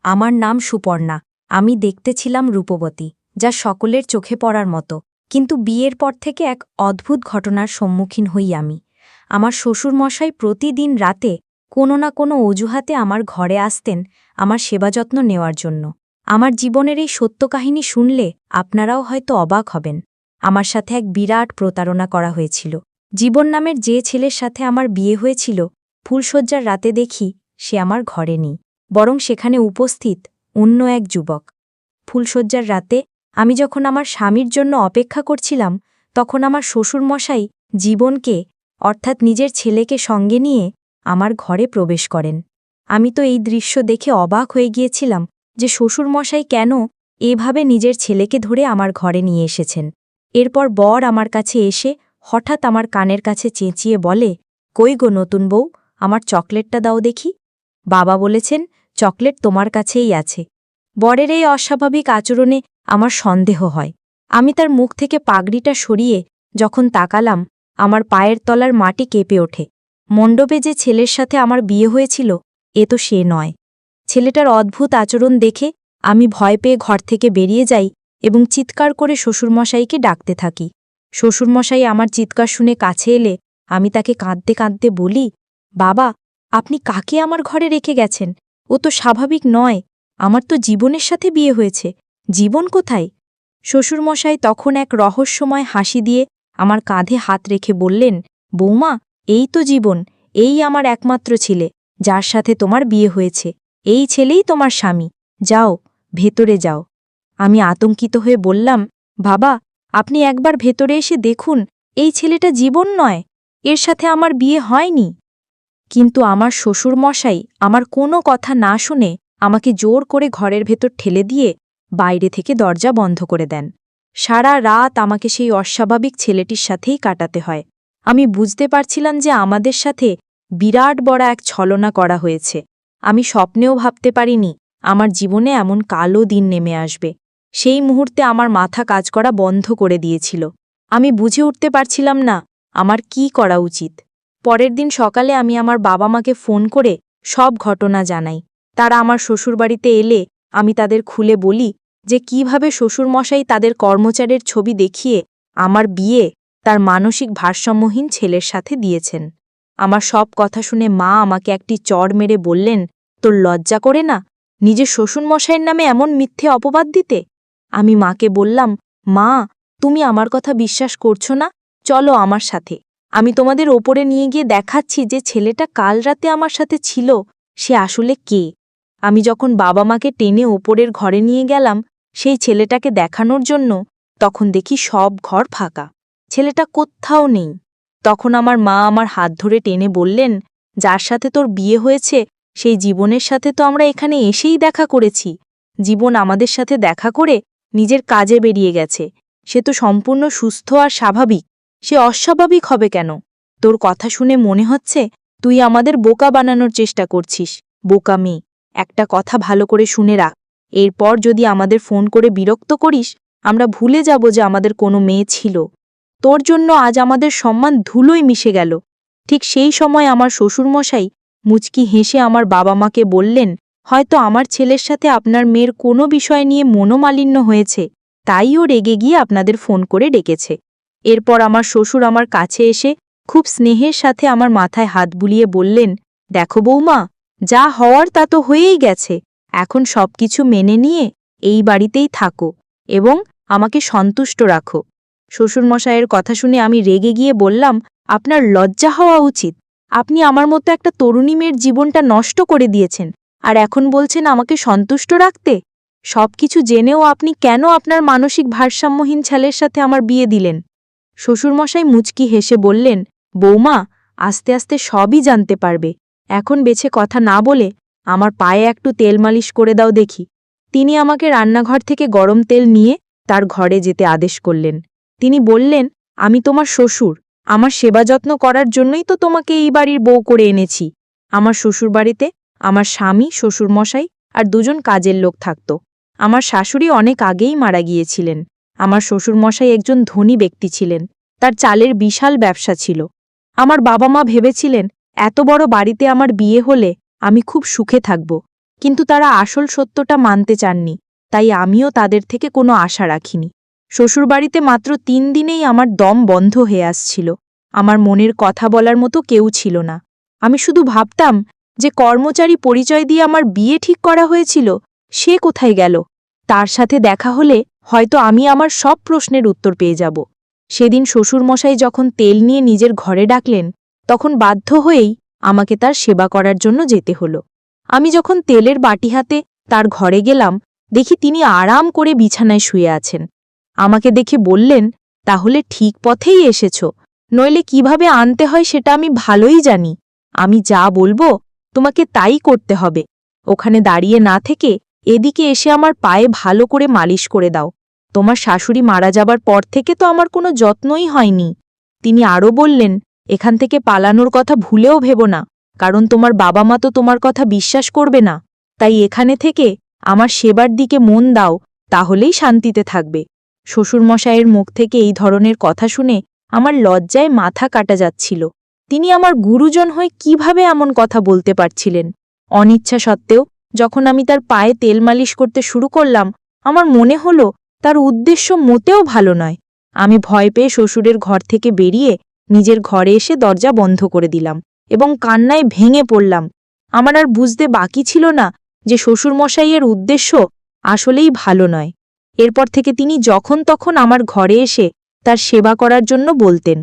আমার নাম সুপর্ণা। আমি দেখতে ছিলাম রূপবতী, যা সকলের চোখে পড়ার মতো। কিন্তু বিয়ের পর থেকে এক অদ্ভুত ঘটনার সম্মুখীন হই আমি। আমার শ্বশুরমশাই প্রতিদিন রাতে কোনো না কোনো অজুহাতে আমার ঘরে আসতেন আমার সেবাযত্ন নেওয়ার জন্য। আমার জীবনের এই সত্য কাহিনী শুনলে আপনারাও হয়তো অবাক হবেন। আমার সাথে এক বিরাট প্রতারণা করা হয়েছিল। জীবন নামের যে ছেলের সাথে আমার বিয়ে হয়েছিল, ফুলশয্যার রাতে দেখি সে আমার ঘরে নেই, বরং সেখানে উপস্থিত অন্য এক যুবক। ফুলশয্যার রাতে আমি যখন আমার স্বামীর জন্য অপেক্ষা করছিলাম, তখন আমার শ্বশুরমশাই জীবনকে অর্থাৎ নিজের ছেলেকে সঙ্গে নিয়ে আমার ঘরে প্রবেশ করেন। আমি তো এই দৃশ্য দেখে অবাক হয়ে গিয়েছিলাম যে শ্বশুরমশাই কেন এভাবে নিজের ছেলেকে ধরে আমার ঘরে নিয়ে এসেছেন। এরপর বর আমার কাছে এসে হঠাৎ আমার কানের কাছে চেঁচিয়ে বলে, "কই গো নতুন বউ, আমার চকলেটটা দাও দেখি।" বাবা বলেছেন, চকলেট তোমার কাছেই আছে। বরের এই অস্বাভাবিক আচরণে আমার সন্দেহ হয়। আমি তার মুখ থেকে পাগড়িটা সরিয়ে যখন তাকালাম, আমার পায়ের তলার মাটি কেঁপে ওঠে। মণ্ডপে যে ছেলের সাথে আমার বিয়ে হয়েছিল, এ তো সে নয়। ছেলেটার অদ্ভুত আচরণ দেখে আমি ভয় পেয়ে ঘর থেকে বেরিয়ে যাই এবং চিৎকার করে শ্বশুরমশাইকে ডাকতে থাকি। শ্বশুরমশাই আমার চিৎকার শুনে কাছে এলে আমি তাকে কাঁদতে কাঁদতে বলি, "বাবা, আপনি কাকে আমার ঘরে রেখে গেছেন? ও তো স্বাভাবিক নয়। আমার তো জীবনের সাথে বিয়ে হয়েছে। জীবন কোথায়?" শ্বশুরমশাই তখন এক রহস্যময় হাসি দিয়ে আমার কাঁধে হাত রেখে বললেন, "বৌমা, এই তো জীবন, এই আমার একমাত্র ছেলে, যার সাথে তোমার বিয়ে হয়েছে। এই ছেলেই তোমার স্বামী। যাও, ভেতরে যাও।" আমি আতঙ্কিত হয়ে বললাম, "বাবা, আপনি একবার ভেতরে এসে দেখুন, এই ছেলেটা জীবন নয়, এর সাথে আমার বিয়ে হয়নি।" কিন্তু আমার শ্বশুরমশাই আমার কোনো কথা না শুনে আমাকে জোর করে ঘরের ভেতর ঠেলে দিয়ে বাইরে থেকে দরজা বন্ধ করে দেন। সারা রাত আমাকে সেই অস্বাভাবিক ছেলেটির সাথেই কাটাতে হয়। আমি বুঝতে পারছিলাম যে আমাদের সাথে বিরাট বড় এক ছলনা করা হয়েছে। আমি স্বপ্নেও ভাবতে পারিনি আমার জীবনে এমন কালো দিন নেমে আসবে। সেই মুহূর্তে আমার মাথা কাজ করা বন্ধ করে দিয়েছিল। আমি বুঝে উঠতে পারছিলাম না আমার কি করা উচিত। পরের দিন সকালে আমি আমার বাবা মাকে ফোন করে সব ঘটনা জানাই। তারা আমার শ্বশুরবাড়িতে এলে আমি তাদের খুলে বলি যে কিভাবে শ্বশুরমশাই তাদের কর্মচারীর ছবি দেখিয়ে আমার বিয়ে তার মানসিক ভারসাম্যহীন ছেলের সাথে দিয়েছেন। আমার সব কথা শুনে মা আমাকে একটি চড় মেরে বললেন, "তোর লজ্জা করে না নিজের শ্বশুরমশাইয়ের নামে এমন মিথ্যে অপবাদ দিতে?" আমি মাকে বললাম, "মা, তুমি আমার কথা বিশ্বাস করছো না? চলো আমার সাথে। আমি তোমাদের ওপরে নিয়ে গিয়ে দেখাচ্ছি যে ছেলেটা কাল রাতে আমার সাথে ছিল, সে আসলে কে।" আমি যখন বাবা মাকে টেনে ওপরের ঘরে নিয়ে গেলাম সেই ছেলেটাকে দেখানোর জন্য, তখন দেখি সব ঘর ফাঁকা। ছেলেটা কোত্থাও নেই। তখন আমার মা আমার হাত ধরে টেনে বললেন, "যার সাথে তোর বিয়ে হয়েছে সেই জীবনের সাথে তো আমরা এখানে এসেই দেখা করেছি। জীবন আমাদের সাথে দেখা করে নিজের কাজে বেরিয়ে গেছে। সে তো সম্পূর্ণ সুস্থ আর স্বাভাবিক। সে অস্বাভাবিক হবে কেন? তোর কথা শুনে মনে হচ্ছে তুই আমাদের বোকা বানানোর চেষ্টা করছিস। বোকা মেয়ে, একটা কথা ভালো করে শুনে রাখ। এরপর যদি আমাদের ফোন করে বিরক্ত করিস, আমরা ভুলে যাব যে আমাদের কোনো মেয়ে ছিল। তোর জন্য আজ আমাদের সম্মান ধুলোয় মিশে গেল।" ঠিক সেই সময় আমার শ্বশুরমশাই মুচকি হেসে আমার বাবা মাকে বললেন, "হয়তো আমার ছেলের সাথে আপনার মেয়ের কোনো বিষয় নিয়ে মনোমালিন্য হয়েছে, তাই ও রেগে গিয়ে আপনাদের ফোন করে ডেকেছে।" এরপর আমার শ্বশুর আমার কাছে এসে খুব স্নেহের সাথে আমার মাথায় হাত বুলিয়ে বললেন, "দেখো বৌমা, যা হওয়ার তা তো হয়েই গেছে। এখন সবকিছু মেনে নিয়ে এই বাড়িতেই থাকো এবং আমাকে সন্তুষ্ট রাখো।" শ্বশুরমশাইয়ের কথা শুনে আমি রেগে গিয়ে বললাম, "আপনার লজ্জা হওয়া উচিত। আপনি আমার মতো একটা তরুণী মেয়ের জীবনটা নষ্ট করে দিয়েছেন, আর এখন বলছেন আমাকে সন্তুষ্ট রাখতে? সবকিছু জেনেও আপনি কেন আপনার মানসিক ভারসাম্যহীন ছেলের সাথে আমার বিয়ে দিলেন?" শ্বশুরমশাই মুচকি হেসে বললেন, "বৌমা, আস্তে আস্তে সবই জানতে পারবে। এখন বেছে কথা না বলে আমার পায়ে একটু তেল মালিশ করে দাও দেখি।" তিনি আমাকে রান্নাঘর থেকে গরম তেল নিয়ে তার ঘরে যেতে আদেশ করলেন। তিনি বললেন, "আমি তোমার শ্বশুর, আমার সেবা যত্ন করার জন্যই তো তোমাকে এই বাড়ির বউ করে এনেছি।" আমার শ্বশুরবাড়িতে আমার স্বামী, শ্বশুরমশাই আর দুজন কাজের লোক থাকত। আমার শাশুড়ি অনেক আগেই মারা গিয়েছিলেন। আমার শ্বশুরমশাই একজন ধনী ব্যক্তি ছিলেন। তার চালের বিশাল ব্যবসা ছিল। আমার বাবা মা ভেবেছিলেন এত বড় বাড়িতে আমার বিয়ে হলে আমি খুব সুখে থাকব। কিন্তু তারা আসল সত্যটা মানতে চাননি, তাই আমিও তাদের থেকে কোনো আশা রাখিনি। শ্বশুরবাড়িতে মাত্র ৩ দিনেই আমার দম বন্ধ হয়ে আসছিল। আমার মনের কথা বলার মতো কেউ ছিল না। আমি শুধু ভাবতাম যে কর্মচারী পরিচয় দিয়ে আমার বিয়ে ঠিক করা হয়েছিল, সে কোথায় গেল? তার সাথে দেখা হলে হয়তো আমি আমার সব প্রশ্নের উত্তর পেয়ে যাব। সেদিন শ্বশুরমশাই যখন তেল নিয়ে নিজের ঘরে ডাকলেন, তখন বাধ্য হয়েই আমাকে তার সেবা করার জন্য যেতে হলো। আমি যখন তেলের বাটি হাতে তার ঘরে গেলাম, দেখি তিনি আরাম করে বিছানায় শুয়ে আছেন। আমাকে দেখে বললেন, তাহলে ঠিক পথেই এসেছ, নইলে কিভাবে আনতে হয় সেটা আমি ভালোই জানি। আমি যা বলবো তোমাকে তাই করতে হবে। ওখানে দাঁড়িয়ে না থেকে এদিকে এসে আমার পায়ে ভালো করে মালিশ করে দাও। তোমার শাশুড়ি মারা যাবার পর থেকে তো আমার কোনো যত্নই হয়নি। তিনি আরও বললেন, এখান থেকে পালানোর কথা ভুলেও ভেবো না, কারণ তোমার বাবা মা তো তোমার কথা বিশ্বাস করবে না। তাই এখানে থেকে আমার সেবার দিকে মন দাও, তাহলেই শান্তিতে থাকবে। শ্বশুরমশাইয়ের মুখ থেকে এই ধরনের কথা শুনে আমার লজ্জায় মাথা কাটা যাচ্ছিল। তিনি আমার গুরুজন হয়ে কিভাবে এমন কথা বলতে পারছিলেন? অনিচ্ছা সত্ত্বেও যখন আমি তার পায়ে তেল মালিশ করতে শুরু করলাম, আমার মনে হলো তার উদ্দেশ্য মোটেও ভালো নয়। আমি ভয় পেয়ে শ্বশুরের ঘর থেকে বেরিয়ে নিজের ঘরে এসে দরজা বন্ধ করে দিলাম এবং কান্নায় ভেঙে পড়লাম। আমার আর বুঝতে বাকি ছিল না যে শ্বশুরমশাইয়ের উদ্দেশ্য আসলেই ভালো নয়। এরপর থেকে তিনি যখন তখন আমার ঘরে এসে তার সেবা করার জন্য বলতেন।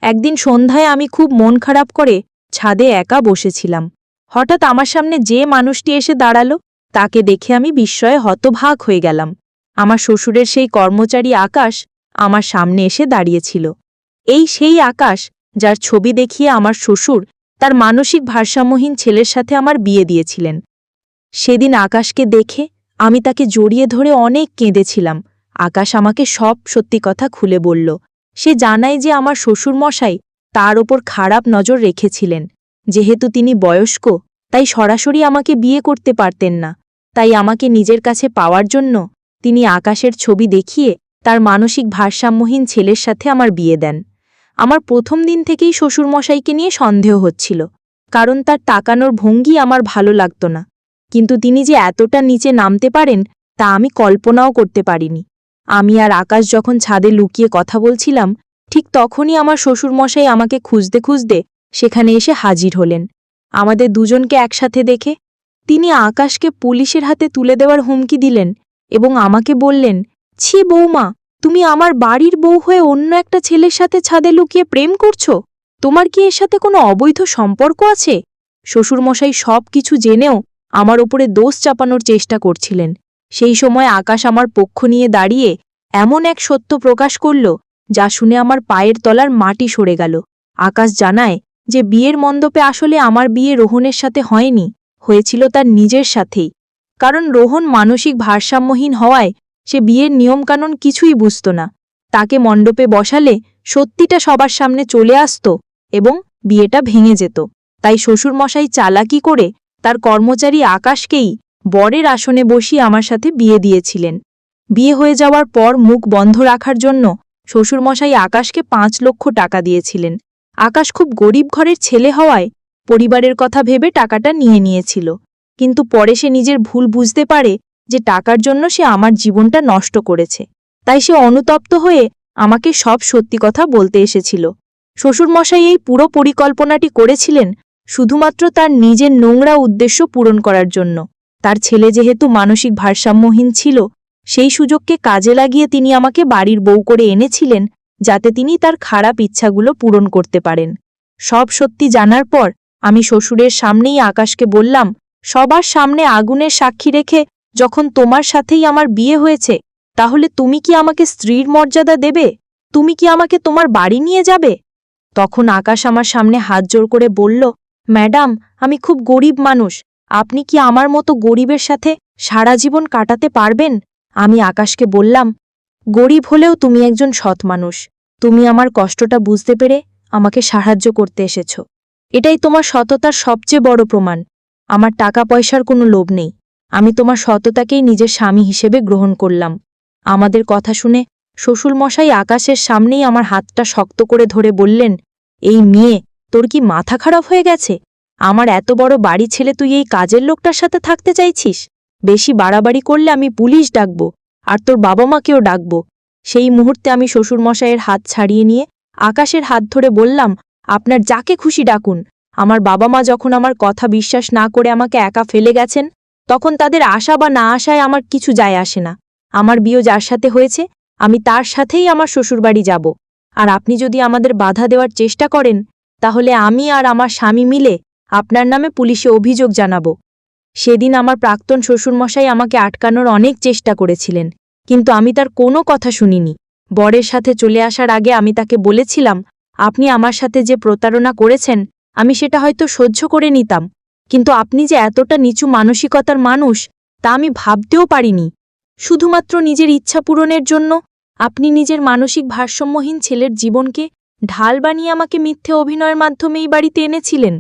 একদিন সন্ধ্যায় আমি খুব মন খারাপ করে ছাদে একা বসেছিলাম। হঠাৎ আমার সামনে যে মানুষটি এসে দাঁড়ালো, তাকে দেখে আমি বিস্ময়ে হতভাগ হয়ে গেলাম। আমার শ্বশুরের সেই কর্মচারী আকাশ আমার সামনে এসে দাঁড়িয়েছিল। এই সেই আকাশ যার ছবি দেখিয়ে আমার শ্বশুর তার মানসিক ভারসাম্যহীন ছেলের সাথে আমার বিয়ে দিয়েছিলেন। সেদিন আকাশকে দেখে আমি তাকে জড়িয়ে ধরে অনেক কেঁদেছিলাম। আকাশ আমাকে সব সত্যি কথা খুলে বলল। সে জানায় যে আমার শ্বশুরমশাই তার ওপর খারাপ নজর রেখেছিলেন। যেহেতু তিনি বয়স্ক, তাই সরাসরি আমাকে বিয়ে করতে পারতেন না। তাই আমাকে নিজের কাছে পাওয়ার জন্য তিনি আকাশের ছবি দেখিয়ে তার মানসিক ভারসাম্যহীন ছেলের সাথে আমার বিয়ে দেন। আমার প্রথম দিন থেকেই শ্বশুরমশাইকে নিয়ে সন্দেহ হচ্ছিল, কারণ তার তাকানোর ভঙ্গি আমার ভালো লাগত না। কিন্তু তিনি যে এতটা নিচে নামতে পারেন তা আমি কল্পনাও করতে পারিনি। আমি আর আকাশ যখন ছাদে লুকিয়ে কথা বলছিলাম, ঠিক তখনই আমার শ্বশুরমশাই আমাকে খুঁজতে খুঁজতে সেখানে এসে হাজির হলেন। আমাদের দুজনকে একসাথে দেখে তিনি আকাশকে পুলিশের হাতে তুলে দেওয়ার হুমকি দিলেন এবং আমাকে বললেন, ছি বৌমা, তুমি আমার বাড়ির বউ হয়ে অন্য একটা ছেলের সাথে ছাদে লুকিয়ে প্রেম করছো? তোমার কি এর সাথে কোনো অবৈধ সম্পর্ক আছে? শ্বশুরমশাই সব কিছু জেনেও আমার ওপরে দোষ চাপানোর চেষ্টা করছিলেন। সেই সময় আকাশ আমার পক্ষ নিয়ে দাঁড়িয়ে এমন এক সত্য প্রকাশ করল যা শুনে আমার পায়ের তলার মাটি সরে গেল। আকাশ জানায় যে বিয়ের মণ্ডপে আসলে আমার বিয়ে রোহনের সাথে হয়নি, হয়েছিল তার নিজের সাথেই। কারণ রোহন মানসিক ভারসাম্যহীন হওয়ায় সে বিয়ের নিয়মকানুন কিছুই বুঝত না। তাকে মণ্ডপে বসালে সত্যিটা সবার সামনে চলে আসত এবং বিয়েটা ভেঙে যেত। তাই শ্বশুরমশাই চালাকি করে তার কর্মচারী আকাশকেই বরের আসনে বসিয়ে আমার সাথে বিয়ে দিয়েছিলেন। বিয়ে হয়ে যাওয়ার পর মুখ বন্ধ রাখার জন্য শ্বশুরমশাই আকাশকে ৫ লক্ষ টাকা দিয়েছিলেন। আকাশ খুব গরিব ঘরের ছেলে হওয়ায় পরিবারের কথা ভেবে টাকাটা নিয়ে নিয়েছিল। কিন্তু পরে সে নিজের ভুল বুঝতে পারে যে টাকার জন্য সে আমার জীবনটা নষ্ট করেছে। তাই সে অনুতপ্ত হয়ে আমাকে সব সত্যি কথা বলতে এসেছিল। শ্বশুরমশাই এই পুরো পরিকল্পনাটি করেছিলেন শুধুমাত্র তার নিজের নোংরা উদ্দেশ্য পূরণ করার জন্য। তার ছেলে যেহেতু মানসিক ভারসাম্যহীন ছিল, সেই সুযোগকে কাজে লাগিয়ে তিনি আমাকে বাড়ির বউ করে এনেছিলেন, যাতে তিনি তার খারাপ ইচ্ছাগুলো পূরণ করতে পারেন। সব সত্যি জানার পর আমি শ্বশুরের সামনেই আকাশকে বললাম, সবার সামনে আগুনের সাক্ষী রেখে যখন তোমার সাথেই আমার বিয়ে হয়েছে, তাহলে তুমি কি আমাকে স্ত্রীর মর্যাদা দেবে? তুমি কি আমাকে তোমার বাড়ি নিয়ে যাবে? তখন আকাশ আমার সামনে হাত জোড় করে বলল, ম্যাডাম, আমি খুব গরিব মানুষ, আপনি কি আমার মতো গরিবের সাথে সারা জীবন কাটাতে পারবেন? আমি আকাশকে বললাম, গরিব হলেও তুমি একজন সৎ মানুষ। তুমি আমার কষ্টটা বুঝতে পেরে আমাকে সাহায্য করতে এসেছ। এটাই তোমার সততার সবচেয়ে বড় প্রমাণ। আমার টাকা পয়সার কোনো লোভ নেই। আমি তোমার সততাকেই নিজের স্বামী হিসেবে গ্রহণ করলাম। আমাদের কথা শুনে শ্বশুরমশাই আকাশের সামনেই আমার হাতটা শক্ত করে ধরে বললেন, এই মেয়ে, তোর কি মাথা খারাপ হয়ে গেছে? আমার এত বড় বাড়ি ছেলে তুই এই কাজের লোকটার সাথে থাকতে চাইছিস? বেশি বাড়াবাড়ি করলে আমি পুলিশ ডাকব, আর তোর বাবা মাকেও ডাকব। সেই মুহূর্তে আমি শ্বশুরমশাইয়ের হাত ছাড়িয়ে নিয়ে আকাশের হাত ধরে বললাম, আপনার যাকে খুশি ডাকুন। আমার বাবা মা যখন আমার কথা বিশ্বাস না করে আমাকে একা ফেলে গেছেন, তখন তাদের আশা বা না আশায় আমার কিছু যায় আসে না। আমার বিয়ে যার সাথে হয়েছে, আমি তার সাথেই আমার শ্বশুরবাড়ি যাব। আর আপনি যদি আমাদের বাধা দেওয়ার চেষ্টা করেন, তাহলে আমি আর আমার স্বামী মিলে আপনার নামে পুলিশে অভিযোগ জানাব। সেদিন আমার প্রাক্তন শ্বশুরমশাই আমাকে আটকানোর অনেক চেষ্টা করেছিলেন, কিন্তু আমি তার কোনো কথা শুনিনি। বরের সাথে চলে আসার আগে আমি তাকে বলেছিলাম, আপনি আমার সাথে যে প্রতারণা করেছেন আমি সেটা হয়তো সহ্য করে নিতাম, কিন্তু আপনি যে এতটা নিচু মানসিকতার মানুষ তা আমি ভাবতেও পারিনি। শুধুমাত্র নিজের ইচ্ছা পূরণের জন্য আপনি নিজের মানসিক ভারসাম্যহীন ছেলের জীবনকে ঢাল বানিয়ে আমাকে মিথ্যে অভিনয়ের মাধ্যমে এই বাড়িতে এনেছিলেন।